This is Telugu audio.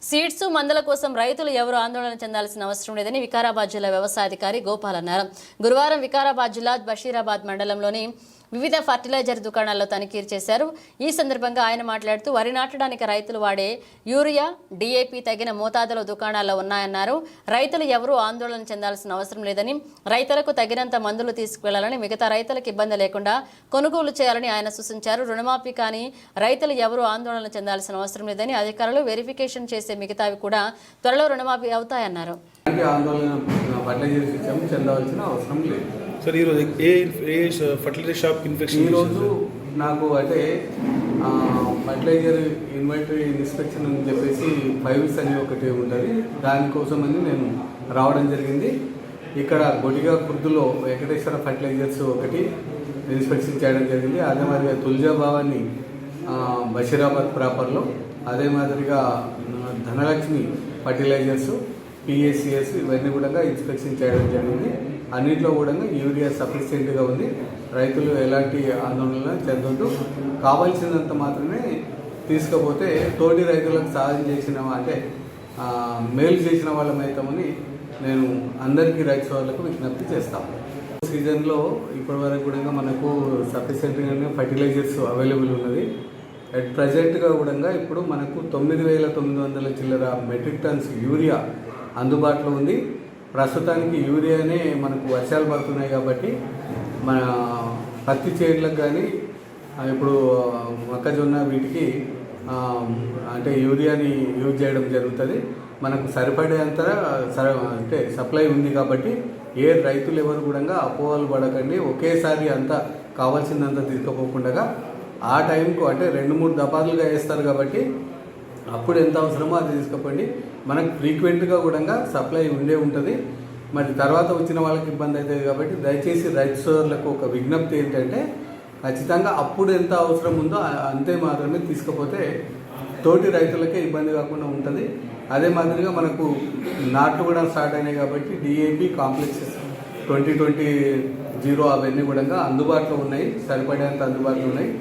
సీడ్స్ మందుల కోసం రైతులు ఎవరు ఆందోళన చెందాల్సిన అవసరం లేదని వికారాబాద్ జిల్లా వ్యవసాయ అధికారి గోపాల్ అన్నారు. గురువారం వికారాబాద్ జిల్లా బషీరాబాద్ మండలంలోని వివిధ ఫర్టిలైజర్ దుకాణాల్లో తనిఖీ చేశారు. ఈ సందర్భంగా ఆయన మాట్లాడుతూ వరి నాటడానికి రైతులు వాడే యూరియా, డీఏపీ తగిన మోతాదులో దుకాణాల్లో ఉన్నాయన్నారు. రైతులు ఎవరూ ఆందోళన చెందాల్సిన అవసరం లేదని, రైతులకు తగినంత మందులు తీసుకువెళ్లాలని, మిగతా రైతులకు ఇబ్బంది లేకుండా కొనుగోలు చేయాలని ఆయన సూచించారు. రుణమాఫీ కానీ రైతులు ఎవరూ ఆందోళన చెందాల్సిన అవసరం లేదని, అధికారులు వెరిఫికేషన్ చేసే మిగతావి కూడా త్వరలో రుణమాఫీ అవుతాయన్నారు. సార్ ఈరోజు ఏ ఫర్టిలైజర్ షాప్ ఇన్స్పెక్షన్? ఈరోజు నాకు అంటే ఫర్టిలైజర్ ఇన్వెంటరీ ఇన్స్పెక్షన్ అని చెప్పేసి 5 అని ఒకటి ఉంటుంది. దానికోసం అని నేను రావడం జరిగింది. ఇక్కడ గొడిగా కుర్దులో వెంకటేశ్వర ఫర్టిలైజర్స్ ఒకటి ఇన్స్పెక్షన్ చేయడం జరిగింది. అదే మాదిరిగా తుల్జా భవాని బషీరాబాద్ ప్రాపర్లో, అదే మాదిరిగా ధనలక్ష్మి ఫర్టిలైజర్స్, పిఎస్సిఎస్ ఇవన్నీ కూడా ఇన్స్పెక్షన్ చేయడం జరిగింది. అన్నింటిలో కూడా యూరియా సఫిషియెంట్గా ఉంది. రైతులు ఎలాంటి ఆందోళన చెందొద్దు. కావాల్సినంత మాత్రమే తీసుకపోతే తోటి రైతులకు సహాయం చేసిన అంటే మేలు చేసిన వాళ్ళమైతామని నేను అందరికీ రైతు సోదరులకు విజ్ఞప్తి చేస్తాము. సీజన్లో ఇప్పటి వరకు కూడా మనకు సఫిషియెంట్గానే ఫర్టిలైజర్స్ అవైలబుల్ ఉన్నది. అట్ ప్రజెంట్గా కూడా ఇప్పుడు మనకు 9,900 చిల్లర మెట్రిక్ టన్స్ యూరియా అందుబాటులో ఉంది. ప్రస్తుతానికి యూరియానే మనకు వర్షాలు పడుతున్నాయి కాబట్టి మన పత్తి చేనులకు కానీ ఇప్పుడు మొక్కజొన్న వీటికి అంటే యూరియాని యూజ్ చేయడం జరుగుతుంది. మనకు సరిపడేంత అంటే సప్లై ఉంది కాబట్టి ఏ రైతులు ఎవరు కూడా అపోహలు పడకండి. ఒకేసారి అంతా కావాల్సిందంతా తీసుకుపోకుండా ఆ టైంకు అంటే 2-3 దఫాలుగా వేస్తారు కాబట్టి అప్పుడు ఎంత అవసరమో అది తీసుకుపోండి. మనకు ఫ్రీక్వెంట్గా కూడా సప్లై ఉంటుంది. మరి తర్వాత వచ్చిన వాళ్ళకి ఇబ్బంది అవుతుంది కాబట్టి దయచేసి రైతు సోదరులకు ఒక విజ్ఞప్తి ఏంటంటే ఖచ్చితంగా అప్పుడు ఎంత అవసరం ఉందో అంతే మాత్రమే తీసుకపోతే తోటి రైతులకే ఇబ్బంది కాకుండా ఉంటుంది. అదే మాదిరిగా మనకు నాట్లు కూడా స్టార్ట్ అయినాయి కాబట్టి డిఏపి కాంప్లెక్సెస్ 2020 అవన్నీ కూడా అందుబాటులో ఉన్నాయి, సరిపడేంత అందుబాటులో ఉన్నాయి.